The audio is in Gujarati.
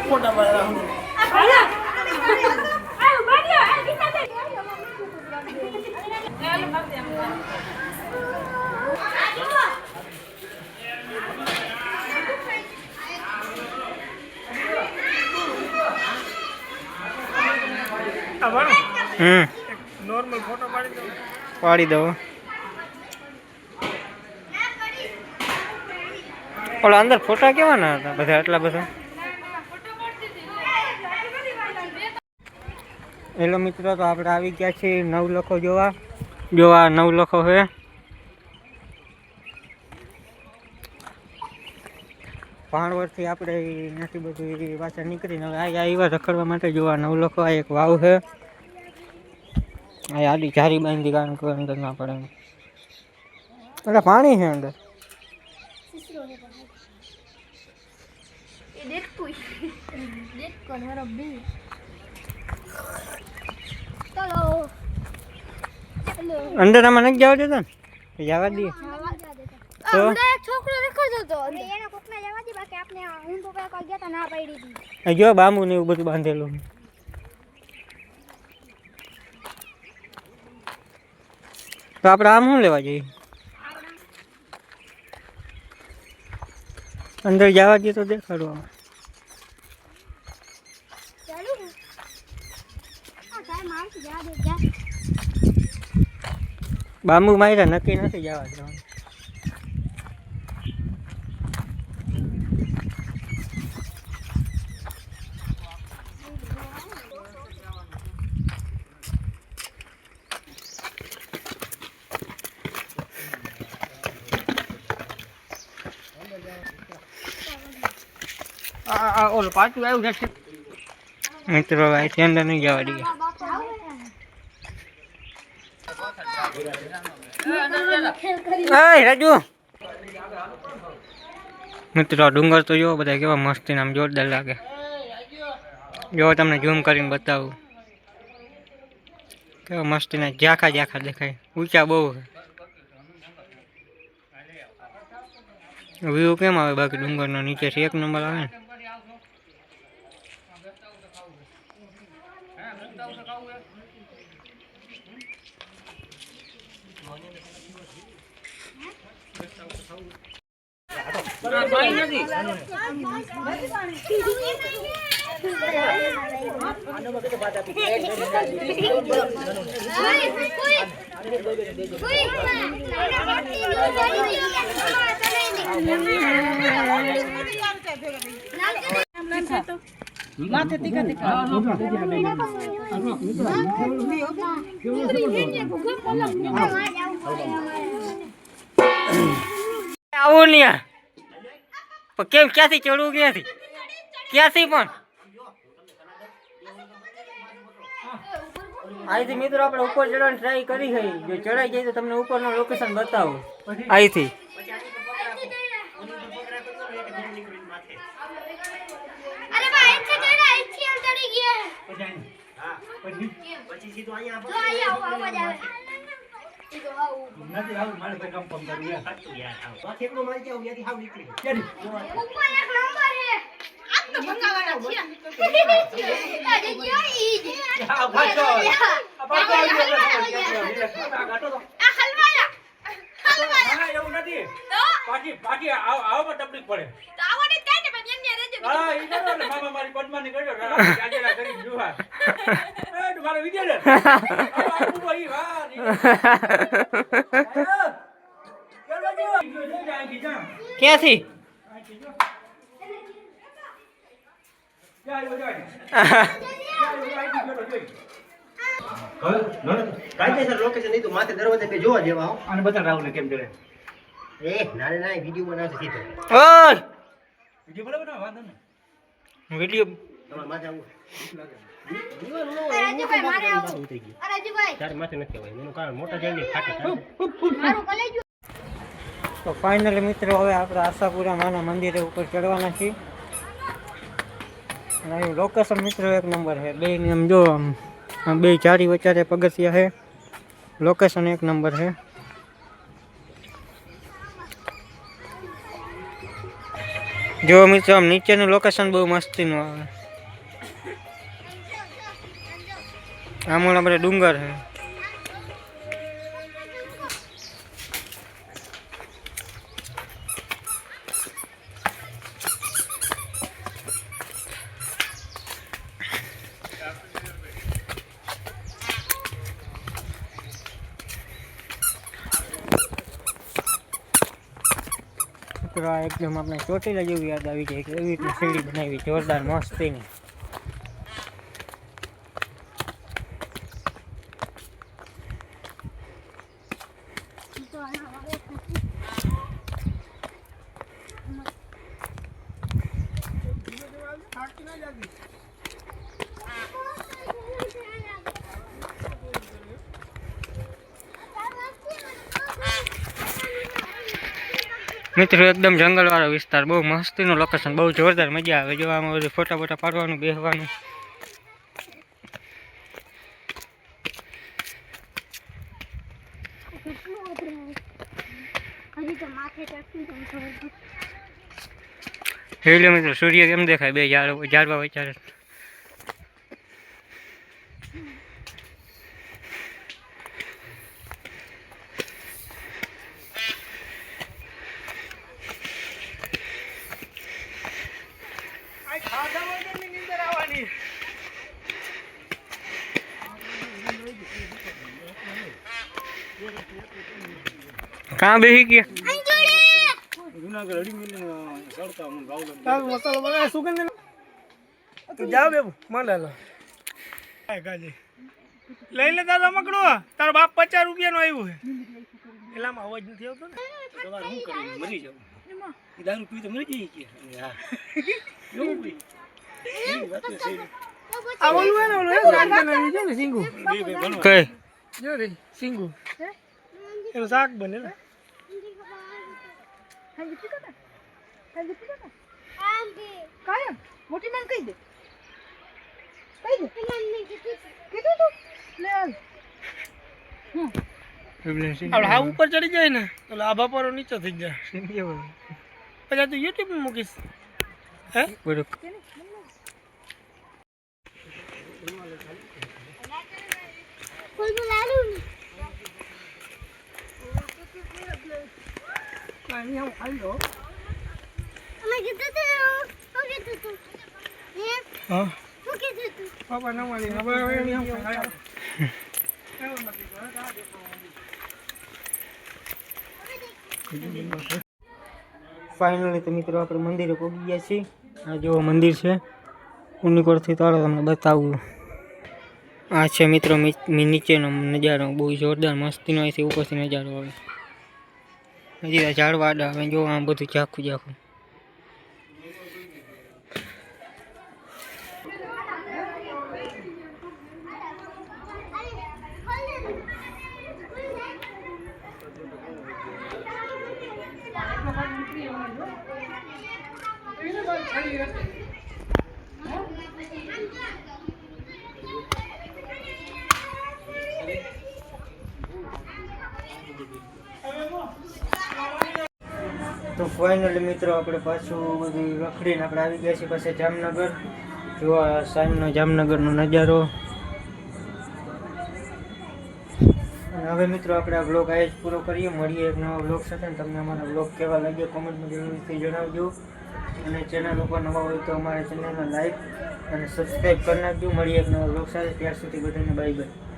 ફોટા પાડવા નોર્મલ ફોટો પાડી દો ઓલા અંદર ફોટા કેવાના હતા બધા આટલા બધા હેલો મિત્રો તો આપણે આવી ગયા છીએ નવલખો જોવા નવલખો છે પાંચ વર્ષથી આપણે નથી બધું પાછા નીકળીને હવે આવ્યા રખડવા માટે જોવા નવલખો આ એક વાવ છે આ આડી જારી બાંધી કારણ કે અંદર ના પડે એટલે પાણી છે અંદર અંદર આમાં નથી જવા દેતા ને જવા દઈએ તો છોકરો રખડતો હતો અને એના કોકના જવા દે બાકી આપણે હું તો કઈ ગયા તા ના પાડી દીધી જો બાંબુ ને એવું બધું બાંધેલું તો આપણે આમ શું લેવા જઈએ અંદર જવા દઈએ તો દેખાડો બાંબુ માર્યા નક્કી નથી જવા દેવાનું ઓલું પાછું આવ્યું છે મિત્રો અહીંથી અંદર નહીં જવા દઈએ રાજુ મિત્રો ડુંગર તો જો બધા કેવા મસ્તી આમ જોરદાર લાગે જો તમને ઝૂમ કરીને બતાવું કેવા મસ્તીના ઝાખા દેખાય ઊંચા બહુ વ્યૂ કેમ આવે બાકી ડુંગરનો નીચેથી એક નંબર આવે ને માથે તીખા તીખા આવો ને કેમ ક્યાંથી ચડવું ક્યાંથી પણ અહીંથી મિત્રો આપણે ઉપર ચડવાની ટ્રાય કરી છે જો ચડાઈ જાય તો તમને ઉપરનું લોકેશન બતાવું અહીંથી ક્યાંથી કાયદેસર લોકેશન નહીં તો માથે દરવાજે બે જોવા જેવા અને બતા રાહુલ કેમ કરે એ ના વિડિયો બનાવશે સીધો ઓય વિડિયો બરાબર ના વાંધો ને વિડિયો તમાર માથે આવું રાજુભાઈ મારે આવું રાજુભાઈ તારે માથે નથી કહેવાય એનું કારણ મોટા જલ્દી ફાટે મારું કલેજો તો ફાઇનલી મિત્રો હવે આપણે આશાપુરા માના મંદિરે ઉપર ચડવાના છીએ અને અહીં લોકેશન મિત્રો એક નંબર છે બે આમ જો આમ બે ચારી વચ્ચે પગથિયા છે લોકેશન એક નંબર છે જો મિત્રો આમ નીચેનું લોકેશન બહુ મસ્તીનું આવે. આમ ઓલા બધા ડુંગર છે. એકદમ આપણે ચોટીલા જેવું યાદ આવી જાય કે એવી રીતની સીડી બનાવી જોરદાર મસ્તીની. મિત્રો એકદમ જંગલ વાળો વિસ્તાર, બહુ મસ્તીનું લોકેશન, બહુ જોરદાર, મજા આવે. જો આમાં બધું ફોટા ફોટા પાડવાનું, બેસવાનું. હેલો મિત્રો, સૂર્ય કેમ દેખાય બે ઝાડવા વચ્ચે? कहाँ बेही गया मसाला बनाया सुगंध तो जाओ बेबू मान लो લઈ લે તારો રમકડો. તારો બાપ 50 રૂપિયાનો આવ્યો છે. એલામાં અવાજ નથી આવતો ને. તમારે શું કરીને મરી જાવ? દારૂ પી તો મરી જઈએ કે હા એવું બી આ બોલું ને ઓલો રાંધણ જો ને સિંગુ કઈ જો રે સિંગુ એનું શાક બને ને. કાયમ મોટી માન કહી દે કીધું તું લે હાલ. આપણે હા ઉપર ચડી જાય ને તો આભા પર નીચે થઈ જાય. પછી તું યુટ્યુબ માં મૂકીશ હે કોઈ નું લાલું કાઈ આવ ખાઈ લો. અમે કીધું તું હે હા શું કીધું તું પાપા ના માની હવે એમ ખાયા. ફાઇનલી તો મિત્રો આપણે મંદિરે પહોંચી ગયા છીએ. આ જો મંદિર છે ઉનીકોટથી, તારો તમને બતાવું. આ છે મિત્રો નીચેનો નજારો, બહુ જોરદાર મસ્તીનો. અહીંથી ઉપરથી નજારો આવે. હજી આ ઝાડવા આડા આવે. જો આમ બધું ઝાખું ઝાખું. તો ફાઇનલી મિત્રો આપણે પાછું બધું રખડીને આપણે આવી ગયા છીએ પાછા જામનગર. જો આ સાંજનો જામનગરનો નજારો. અને હવે મિત્રો આપણે આ બ્લોગ આ જ પૂરો કરીએ. મળીએ એક નવા બ્લોગ સાથે. તમને અમારો બ્લોગ કેવા લાગ્યો કોમેન્ટમાં જરૂરથી જણાવજો. અને ચેનલ ઉપર નવા હોય તો અમારા ચેનલને લાઈક અને સબસ્ક્રાઈબ કરી નાખજો. મળીએ એક નવા બ્લોગ સાથે. ત્યાર સુધી બધાને બાય બાય.